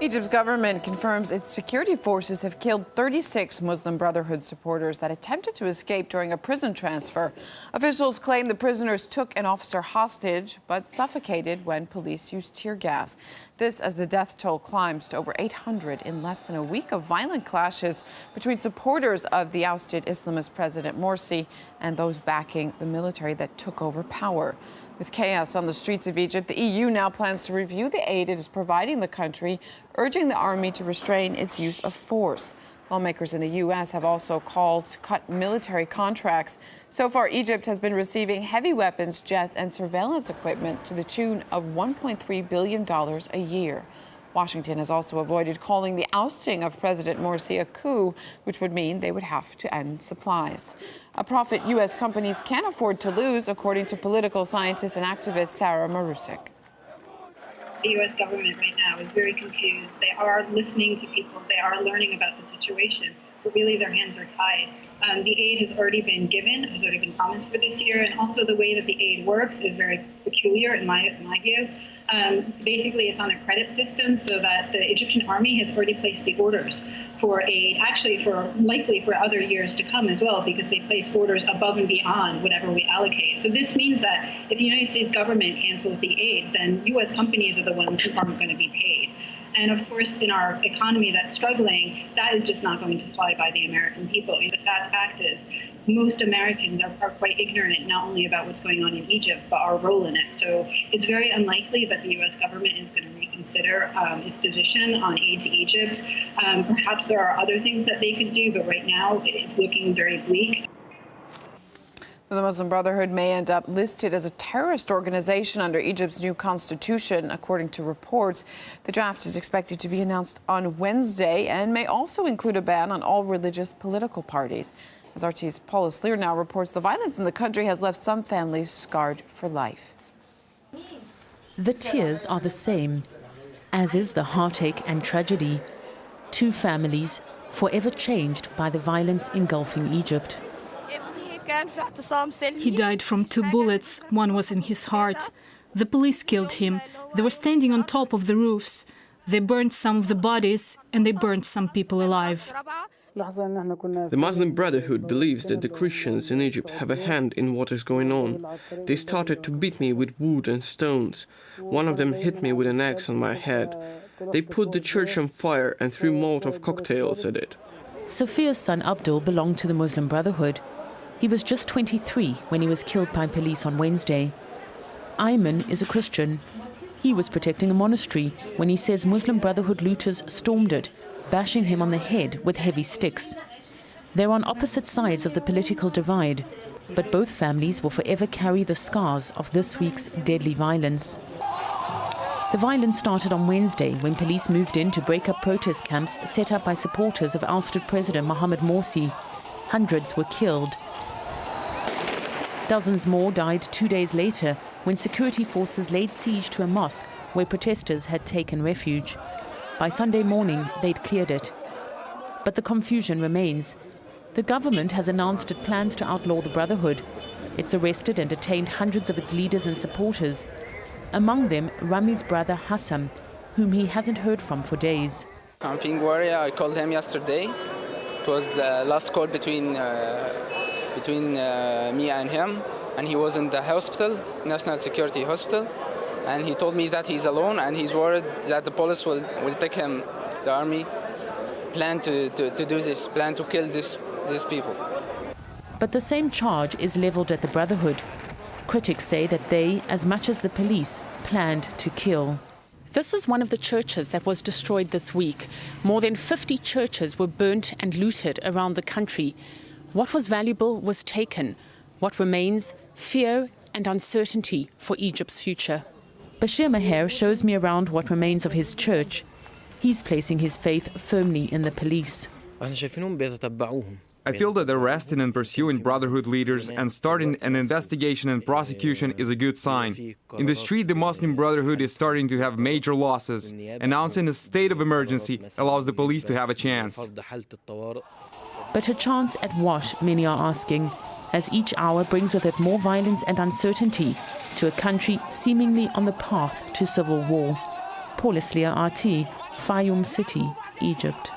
Egypt's government confirms its security forces have killed 36 Muslim Brotherhood supporters that attempted to escape during a prison transfer. Officials claim the prisoners took an officer hostage but suffocated when police used tear gas. This as the death toll climbs to over 800 in less than a week of violent clashes between supporters of the ousted Islamist President Morsi and those backing the military that took over power. With chaos on the streets of Egypt, the EU now plans to review the aid it is providing the country, urging the army to restrain its use of force. Lawmakers in the U.S. have also called to cut military contracts. So far, Egypt has been receiving heavy weapons, jets, and surveillance equipment to the tune of $1.3 billion a year. Washington has also avoided calling the ousting of President Morsi a coup, which would mean they would have to end supplies. A profit U.S. companies can't afford to lose, according to political scientist and activist Sarah Marusik. The U.S. government right now is very confused. They are listening to people. They are learning about the situation, but really their hands are tied. The aid has already been given, has already been promised for this year, and also the way that the aid works is very peculiar in my view. Basically, it's on a credit system so that the Egyptian army has already placed the orders for aid, actually likely for other years to come as well, because they place orders above and beyond whatever we allocate. So this means that if the United States government cancels the aid, then U.S. companies are the ones who aren't going to be paid. And of course, in our economy that's struggling, that is just not going to fly by the American people. The sad fact is most Americans are quite ignorant not only about what's going on in Egypt, but our role in it. So it's very unlikely that the U.S. government is going to reconsider its position on aid to Egypt. Perhaps there are other things that they could do, but right now it's looking very bleak. The Muslim Brotherhood may end up listed as a terrorist organization under Egypt's new constitution, according to reports. The draft is expected to be announced on Wednesday and may also include a ban on all religious political parties. As RT's Paula Slier now reports, the violence in the country has left some families scarred for life. The tears are the same, as is the heartache and tragedy. Two families forever changed by the violence engulfing Egypt. He died from 2 bullets. One was in his heart. The police killed him. They were standing on top of the roofs. They burned some of the bodies and they burned some people alive. The Muslim Brotherhood believes that the Christians in Egypt have a hand in what is going on. They started to beat me with wood and stones. One of them hit me with an axe on my head. They put the church on fire and threw Molotov cocktails at it. Sophia's son Abdul belonged to the Muslim Brotherhood. He was just 23 when he was killed by police on Wednesday. Ayman is a Christian. He was protecting a monastery when he says Muslim Brotherhood looters stormed it, bashing him on the head with heavy sticks. They're on opposite sides of the political divide, but both families will forever carry the scars of this week's deadly violence. The violence started on Wednesday when police moved in to break up protest camps set up by supporters of ousted President Mohamed Morsi. Hundreds were killed. Dozens more died 2 days later when security forces laid siege to a mosque where protesters had taken refuge. By Sunday morning, they'd cleared it. But the confusion remains. The government has announced it plans to outlaw the Brotherhood. It's arrested and detained hundreds of its leaders and supporters. Among them, Rami's brother Hassan, whom he hasn't heard from for days. I'm feeling worried. I called him yesterday. It was the last call between me and him, and he was in the hospital, National Security Hospital, and he told me that he's alone and he's worried that the police will take him. The army plan to do this, plan to kill these people. But the same charge is leveled at the Brotherhood. Critics say that they, as much as the police, planned to kill. This is one of the churches that was destroyed this week. More than 50 churches were burnt and looted around the country. What was valuable was taken. What remains? Fear and uncertainty for Egypt's future. Bashir Maher shows me around what remains of his church. He's placing his faith firmly in the police. I feel that arresting and pursuing Brotherhood leaders and starting an investigation and prosecution is a good sign. In the street, the Muslim Brotherhood is starting to have major losses. Announcing a state of emergency allows the police to have a chance. But a chance at what, many are asking, as each hour brings with it more violence and uncertainty to a country seemingly on the path to civil war. Paula Slier, RT. Fayoum City, Egypt.